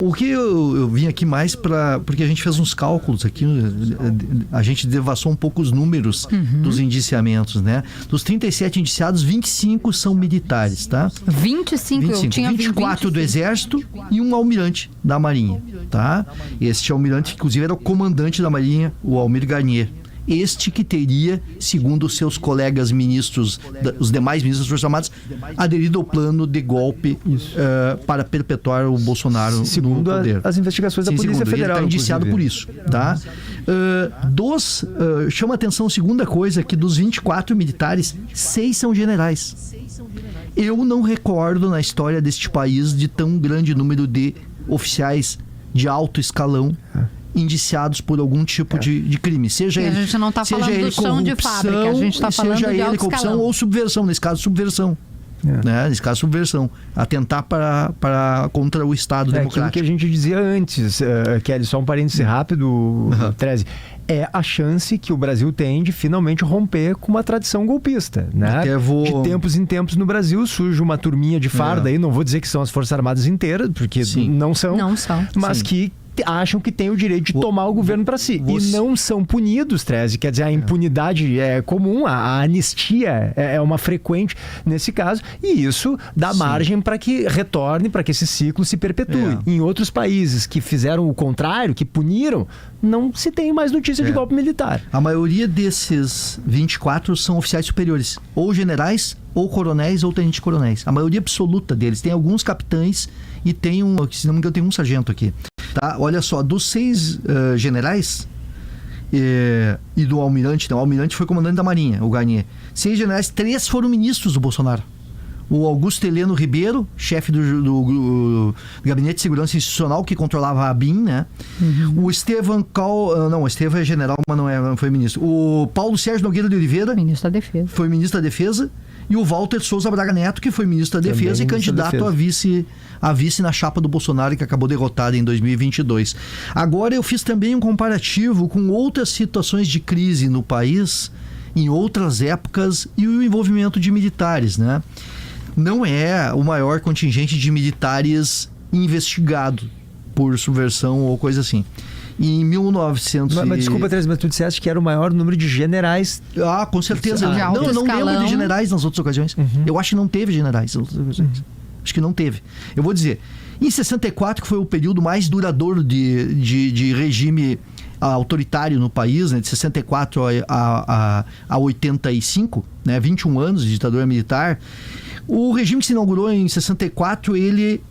O que eu vim aqui mais porque a gente fez uns cálculos aqui, a gente devassou um pouco os números dos indiciamentos, né? Dos 37 indiciados, 25 são militares, tá? 25? Eu tinha 24 do Exército e um almirante da Marinha, tá? Este almirante, inclusive, era o comandante da Marinha, o Almir Garnier. Este que teria, segundo os seus colegas ministros, os demais ministros das Forças Armadas, aderido ao plano de golpe para perpetuar o Bolsonaro segundo no poder. As investigações da Polícia Federal. Ele está indiciado por isso, tá? Chama atenção a segunda coisa, que dos 24 militares, 6 são generais. Eu não recordo na história deste país de tão grande número de oficiais de alto escalão indiciados por algum tipo de crime. Seja ele, a gente não está falando do chão de fábrica, a gente está falando de alto escalão. Seja ele corrupção ou subversão, nesse caso subversão. Nesse caso subversão. Atentar contra o Estado democrático. Aquilo que a gente dizia antes, Kelly, só um parêntese rápido, Treze. É a chance que o Brasil tem de finalmente romper com uma tradição golpista, né? De tempos em tempos no Brasil surge uma turminha de farda aí, não vou dizer que são as Forças Armadas inteiras, porque não são, mas que acham que têm o direito de tomar o governo para si. E não são punidos, Treze. Quer dizer, a impunidade é comum, a anistia é uma frequente nesse caso, e isso dá margem para que retorne, para que esse ciclo se perpetue. Em outros países que fizeram o contrário, que puniram, não se tem mais notícia de golpe militar. A maioria desses 24 são oficiais superiores, ou generais, ou coronéis, ou tenente-coronéis. A maioria absoluta deles. Tem alguns capitães e tem se não me engano, tem um sargento aqui. Tá? Olha só, dos 6 generais e do almirante, o almirante foi comandante da Marinha, o Garnier. 6 generais, 3 foram ministros do Bolsonaro. O Augusto Heleno Ribeiro, chefe do Gabinete de Segurança Institucional, que controlava a ABIN, né? O Estevam o Estevam é general, mas não foi ministro. O Paulo Sérgio Nogueira de Oliveira, ministro da Defesa. Foi ministro da Defesa. E o Walter Souza Braga Neto, que foi ministro da Defesa e candidato a vice na chapa do Bolsonaro, que acabou derrotado em 2022. Agora eu fiz também um comparativo com outras situações de crise no país, em outras épocas, e o envolvimento de militares, né? Não é o maior contingente de militares investigado por subversão ou coisa assim. Em 1900 Mas desculpa, Teresa, mas tu disseste que era o maior número de generais. Com certeza. Eu não lembro de generais nas outras ocasiões. Eu acho que não teve generais nas outras ocasiões. Acho que não teve. Eu vou dizer, em 64, que foi o período mais duradouro de regime autoritário no país, né, de 64 a 85, né, 21 anos de ditadura militar, o regime que se inaugurou em 64, ele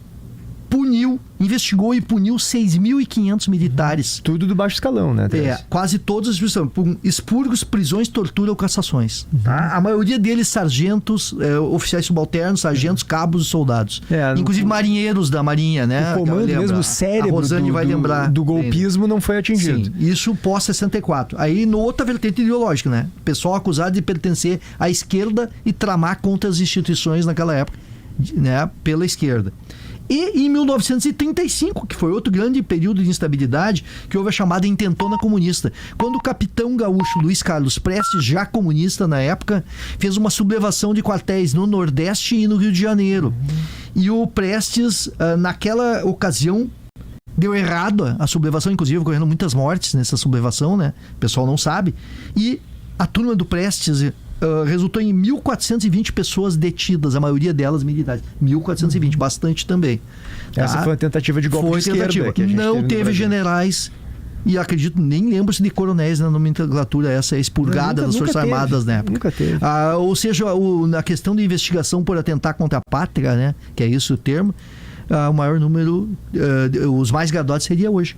investigou e puniu 6.500 militares. Tudo do baixo escalão, né? Quase todos por expurgos, prisões, tortura ou cassações. Tá? A maioria deles sargentos, oficiais subalternos, sargentos, cabos e soldados. Inclusive marinheiros da Marinha, né? O comando mesmo, o cérebro a Rosane vai lembrar do golpismo não foi atingido. Sim, isso pós-64. Aí, no outra vertente ideológica, né? Pessoal acusado de pertencer à esquerda e tramar contra as instituições naquela época, né? Pela esquerda. E em 1935, que foi outro grande período de instabilidade, que houve a chamada intentona comunista, quando o capitão gaúcho Luiz Carlos Prestes, já comunista na época, fez uma sublevação de quartéis no Nordeste e no Rio de Janeiro. E o Prestes, naquela ocasião, deu errado a sublevação, inclusive ocorrendo muitas mortes nessa sublevação, né? O pessoal não sabe. E a turma do Prestes resultou em 1.420 pessoas detidas, a maioria delas militares. 1.420, bastante também. Essa foi uma tentativa de golpe de esquerda. Não teve generais e acredito, nem lembro se de coronéis na nomenclatura essa expurgada das Forças Armadas na época. Nunca teve. Ou seja, na questão de investigação por atentar contra a pátria, né, que é isso o termo, o maior número, os mais graduados seria hoje.